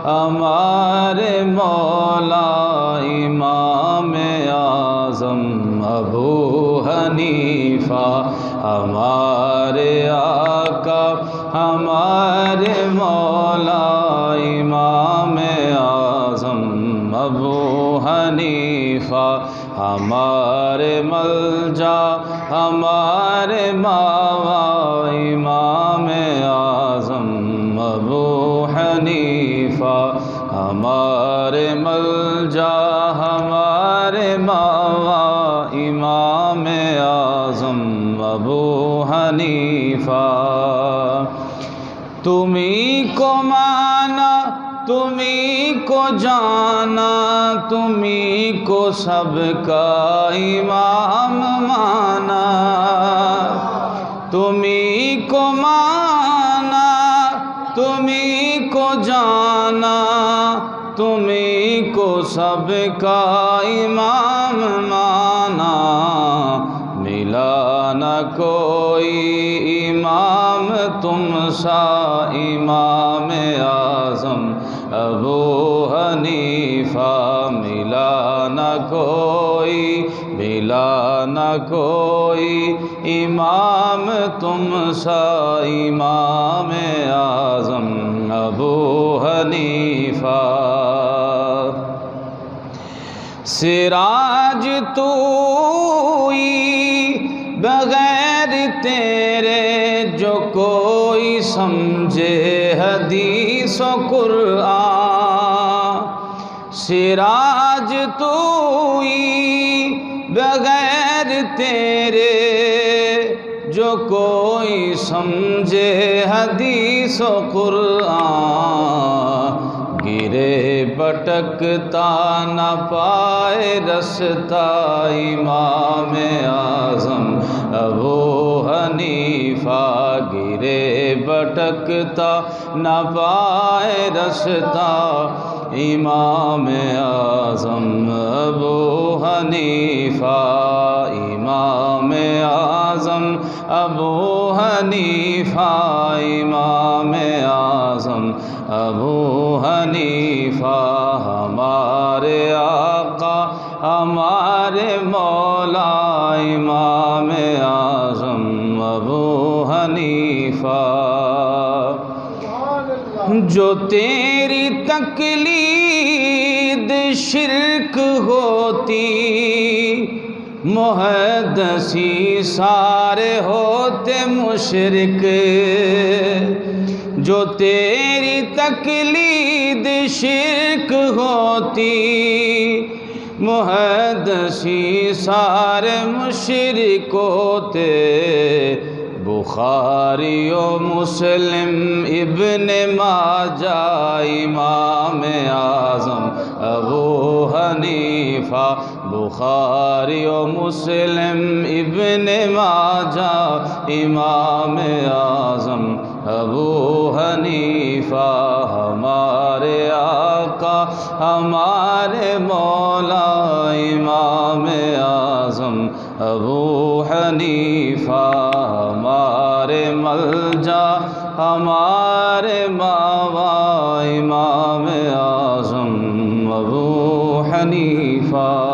ہمارے مولا امام اعظم ابو حنیفہ، ہمارے آقا ہمارے مولا امام اعظم ابو حنیفہ، ہمارے ملجا ہمارے ماوا امام اعظم ابو حنیفہ، ہمارے ملجا ہمارے ماوا امام اعظم ابو حنیفہ۔ تمہیں کو مانا تمہیں کو جانا تمہیں کو سب کا امام مانا، تمہیں کو مانا تمہیں کو جانا تمہیں کو سب کا امام مانا، ملا نہ کوئی امام تم سا امام اعظم ابو حنیفہ، ملا نہ کوئی امام تم سا امام اعظم ابو حنیفہ۔ سراج توئی بغیر تیرے جو کوئی سمجھے حدیث و قرآن، سراج توئی بغیر تیرے جو کوئی سمجھے حدیث و قرآن، گرے بٹکتا نہ پائے رستہ امام اعظم ابو حنیفہ، گرے بٹکتا نہ پائے رستہ امام اعظم ابو حنیفہ، امام اعظم ابو حنیفہ، امام اعظم ابو حنیفہ، ہمارے آقا ہمارے مولا امام اعظم ابو حنیفہ۔ جو تیری تقلید شرک ہوتی محدثی سارے ہوتے مشرک، جو تیری تقلید شرک ہوتی محدثی سارے مشرک ہوتے، بخاری و مسلم ابن ماجہ امام اعظم ابو حنیفہ، بخاری و مسلم ابن ماجہ امام اعظم ابو حنیفہ، ہمارے آقا ہمارے مولا امام اعظم ابو حنیفہ، ہمارے ملجا ہمارے ماوا امام اعظم ابو حنیفہ۔